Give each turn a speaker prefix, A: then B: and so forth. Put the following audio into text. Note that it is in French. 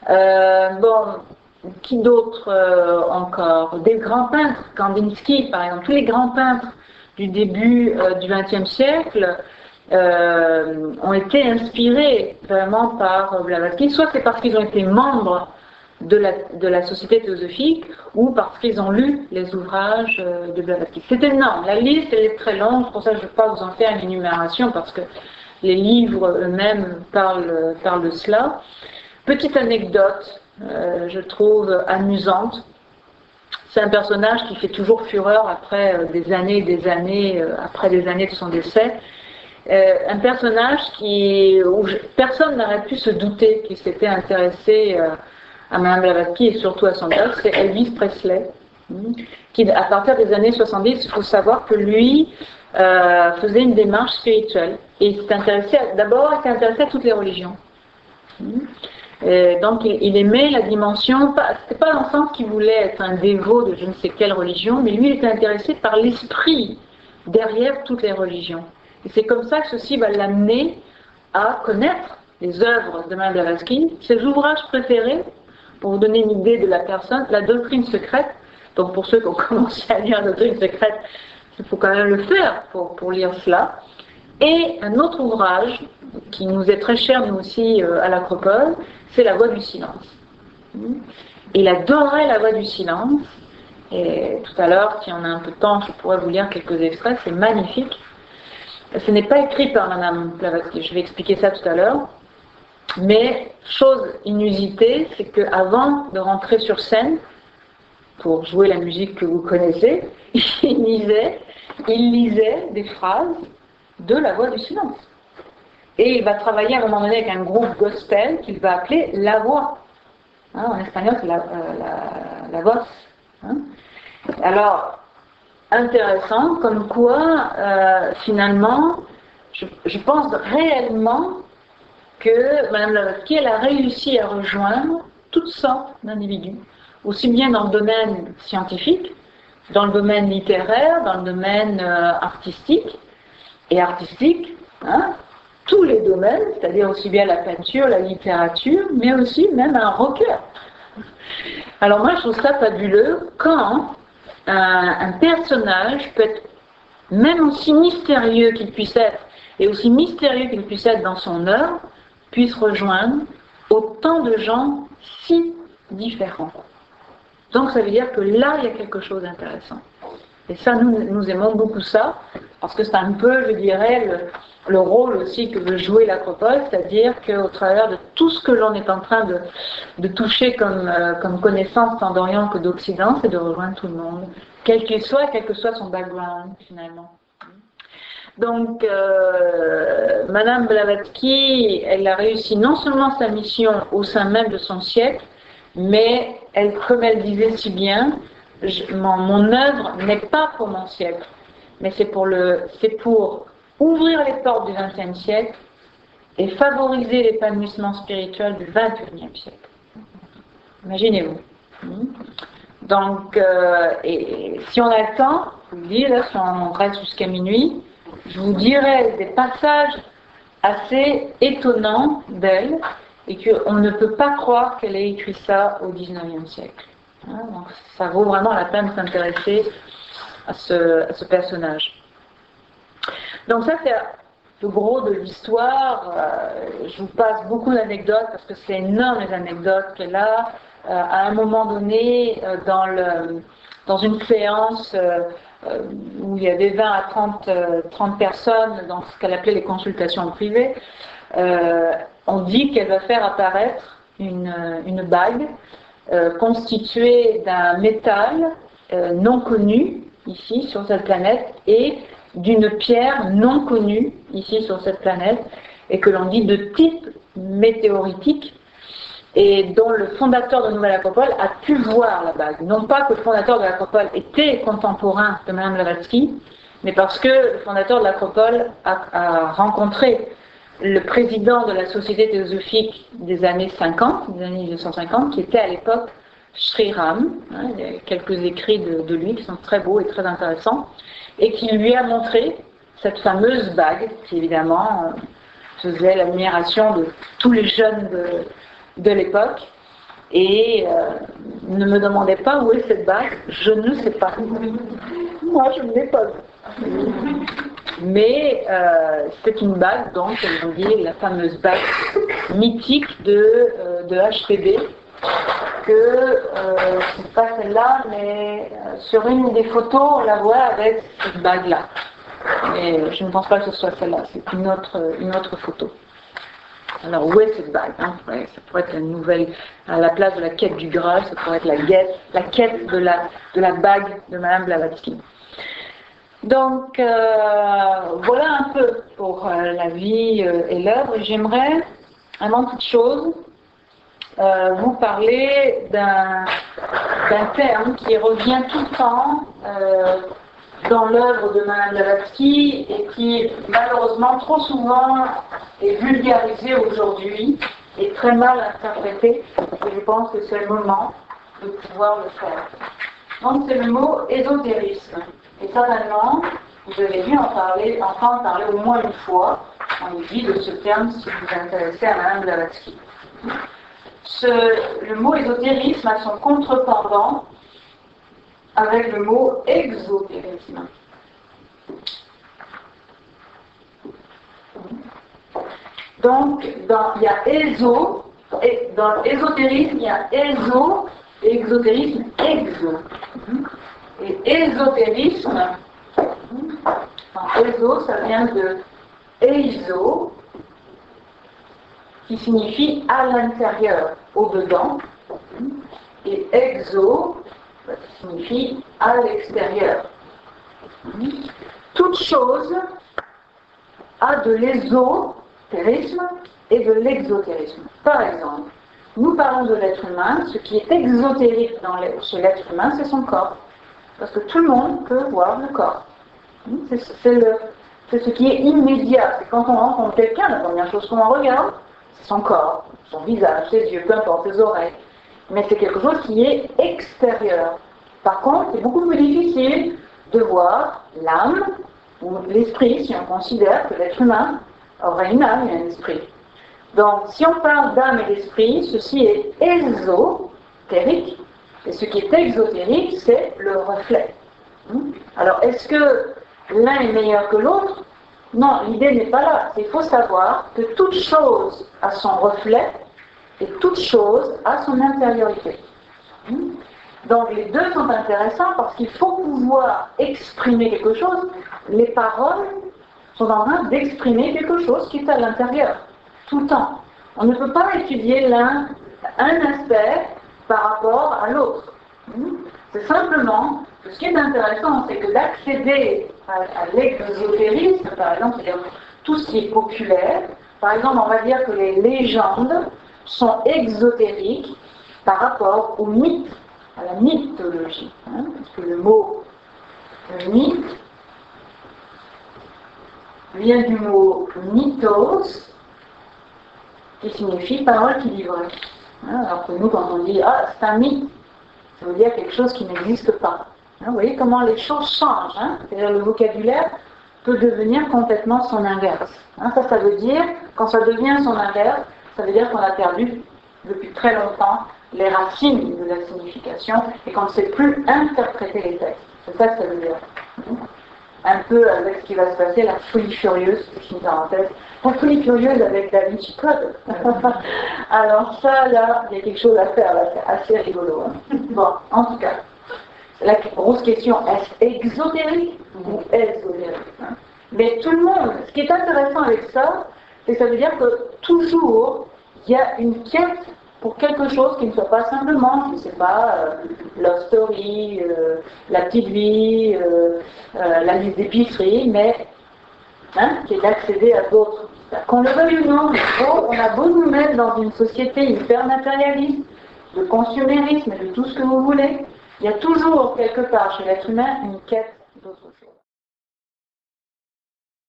A: Bon, qui d'autre encore? Des grands peintres, Kandinsky par exemple, tous les grands peintres du début du XXe siècle ont été inspirés vraiment par Blavatsky, soit c'est parce qu'ils ont été membres de la société théosophique ou parce qu'ils ont lu les ouvrages de Blavatsky. C'est énorme, la liste elle est très longue, c'est pour ça que je ne vais pas vous en faire une énumération parce que les livres eux-mêmes parlent de cela. Petite anecdote, je trouve amusante. C'est un personnage qui fait toujours fureur après des années et des années, après des années de son décès. Un personnage où personne n'aurait pu se douter qu'il s'était intéressé à Madame Blavatsky et surtout à son œuvre, c'est Elvis Presley, qui à partir des années 70, il faut savoir que lui faisait une démarche spirituelle et il s'est intéressé d'abord à toutes les religions. Donc il aimait la dimension, c'était pas dans le sens qu'il voulait être un dévot de je ne sais quelle religion, mais lui il était intéressé par l'esprit derrière toutes les religions. Et c'est comme ça que ceci va l'amener à connaître les œuvres de Madame Blavatsky, ses ouvrages préférés, pour vous donner une idée de la personne, la doctrine secrète. Donc pour ceux qui ont commencé à lire la doctrine secrète, il faut quand même le faire pour lire cela. Et un autre ouvrage qui nous est très cher, nous aussi, à l'Acropole, c'est La Voix du silence. Il adorait La Voix du silence. Et tout à l'heure, si on a un peu de temps, je pourrais vous lire quelques extraits, c'est magnifique. Ce n'est pas écrit par Madame Blavatsky, je vais expliquer ça tout à l'heure. Mais, chose inusitée, c'est qu'avant de rentrer sur scène, pour jouer la musique que vous connaissez, il lisait des phrases de La Voix du silence. Et il va travailler à un moment donné avec un groupe gospel qu'il va appeler La Voix. En espagnol, c'est la voix. Alors, intéressant, comme quoi, finalement, je pense réellement que Mme Blavatsky, elle a réussi à rejoindre toutes sortes d'individus, aussi bien dans le domaine scientifique, dans le domaine littéraire, dans le domaine artistique, tous les domaines, c'est-à-dire aussi bien la peinture, la littérature, mais aussi même un rocker. Alors moi, je trouve ça fabuleux quand un personnage peut être même aussi mystérieux qu'il puisse être, et aussi mystérieux qu'il puisse être dans son œuvre, puisse rejoindre autant de gens si différents. Donc ça veut dire que là, il y a quelque chose d'intéressant. Et ça, nous aimons beaucoup ça, parce que c'est un peu, je dirais, le rôle aussi que veut jouer l'Acropole, c'est-à-dire qu'au travers de tout ce que l'on est en train de toucher comme connaissance tant d'Orient que d'Occident, c'est de rejoindre tout le monde, quel que soit son background, finalement. Donc, Madame Blavatsky, elle a réussi non seulement sa mission au sein même de son siècle, mais comme elle disait si bien, mon œuvre n'est pas pour mon siècle, mais c'est pour ouvrir les portes du XXe siècle et favoriser l'épanouissement spirituel du XXIe siècle. Imaginez-vous. Donc, et si on a le temps, je vous le dis, là, si on reste jusqu'à minuit, je vous dirai des passages assez étonnants d'elle et qu'on ne peut pas croire qu'elle ait écrit ça au XIXe siècle. Donc, ça vaut vraiment la peine de s'intéresser à ce personnage. Donc ça, c'est le gros de l'histoire. Je vous passe beaucoup d'anecdotes parce que c'est énorme les anecdotes qu'elle a. À un moment donné, dans une séance où il y avait 20 à 30 personnes dans ce qu'elle appelait les consultations privées, on dit qu'elle va faire apparaître une bague constituée d'un métal non connu ici sur cette planète et d'une pierre non connue ici sur cette planète et que l'on dit de type météoritique et dont le fondateur de Nouvelle Acropole a pu voir la bague. Non pas que le fondateur de l'Acropole était contemporain de Madame Blavatsky, mais parce que le fondateur de l'Acropole a rencontré le président de la Société théosophique des années 50, des années 1950, qui était à l'époque Sri Ram. Il y a quelques écrits de lui qui sont très beaux et très intéressants, et qui lui a montré cette fameuse bague, qui évidemment faisait l'admiration de tous les jeunes de l'époque. Et ne me demandez pas où est cette bague, je ne sais pas. Moi, je ne l'ai pas vue. Mais c'est une bague, donc, comme on dit, la fameuse bague mythique de HPB, que c'est pas celle-là, mais sur une des photos, on la voit avec cette bague-là. Mais je ne pense pas que ce soit celle-là, c'est une autre photo. Alors, où est cette bague, hein? Ouais, ça pourrait être la nouvelle, à la place de la quête du Graal, ça pourrait être la quête de la bague de Madame Blavatsky. Donc, voilà un peu pour la vie et l'œuvre. J'aimerais, avant toute chose, vous parler d'un terme qui revient tout le temps dans l'œuvre de Madame Blavatsky et qui, malheureusement, trop souvent est vulgarisé aujourd'hui et très mal interprété. Et je pense que c'est le moment de pouvoir le faire. Donc, c'est le mot ésotérisme. Et certainement, vous avez dû entendre parler au moins une fois, on dit de ce terme si vous vous intéressez à Madame Blavatsky. Le mot ésotérisme a son contrependant avec le mot exotérisme. Donc, il y a éso, et dans l'ésotérisme, il y a éso, et exotérisme, exo. Et ésotérisme, éso, ça vient de eiso, qui signifie à l'intérieur, au-dedans, et exo, qui signifie à l'extérieur. Toute chose a de l'ésotérisme et de l'exotérisme. Par exemple, nous parlons de l'être humain, ce qui est exotérique chez l'être humain, c'est son corps. Parce que tout le monde peut voir le corps. C'est ce qui est immédiat. C'est quand on rencontre quelqu'un, la première chose qu'on regarde, c'est son corps, son visage, ses yeux, peu importe, ses oreilles. Mais c'est quelque chose qui est extérieur. Par contre, c'est beaucoup plus difficile de voir l'âme ou l'esprit, si on considère que l'être humain aurait une âme et un esprit. Donc, si on parle d'âme et d'esprit, ceci est ésotérique, et ce qui est exotérique, c'est le reflet. Alors, est-ce que l'un est meilleur que l'autre? Non, l'idée n'est pas là. Il faut savoir que toute chose a son reflet et toute chose a son intériorité. Donc, les deux sont intéressants parce qu'il faut pouvoir exprimer quelque chose. Les paroles sont en train d'exprimer quelque chose qui est à l'intérieur, tout le temps. On ne peut pas étudier un aspect par rapport à l'autre. C'est simplement, ce qui est intéressant, c'est que d'accéder à l'exotérisme, par exemple, c'est-à-dire tout ce qui est populaire, par exemple, on va dire que les légendes sont exotériques par rapport au mythe, à la mythologie. Parce que le mot mythe vient du mot mythos, qui signifie parole qui livrait. Alors que nous, quand on dit « ah, c'est un mythe », ça veut dire quelque chose qui n'existe pas. Vous voyez comment les choses changent. C'est-à-dire le vocabulaire peut devenir complètement son inverse. Ça veut dire, quand ça devient son inverse, ça veut dire qu'on a perdu depuis très longtemps les racines de la signification et qu'on ne sait plus interpréter les textes. C'est ça que ça veut dire. Un peu avec ce qui va se passer, la folie furieuse, c'est une parenthèse, la folie furieuse avec Da Vinci Code. Alors ça, là, il y a quelque chose à faire, là, c'est assez rigolo. Bon, en tout cas, la grosse question, est-ce exotérique ou ésotérique? Mais tout le monde, ce qui est intéressant avec ça, c'est que ça veut dire que toujours, il y a une quête pour quelque chose qui ne soit pas simplement, je ne sais pas, Love Story, La Petite Vie, la liste d'épicerie, mais qui est d'accéder à d'autres. Qu'on le veuille ou non, on a beau nous mettre dans une société hyper matérialiste, de consumérisme, de tout ce que vous voulez, il y a toujours quelque part chez l'être humain une quête d'autre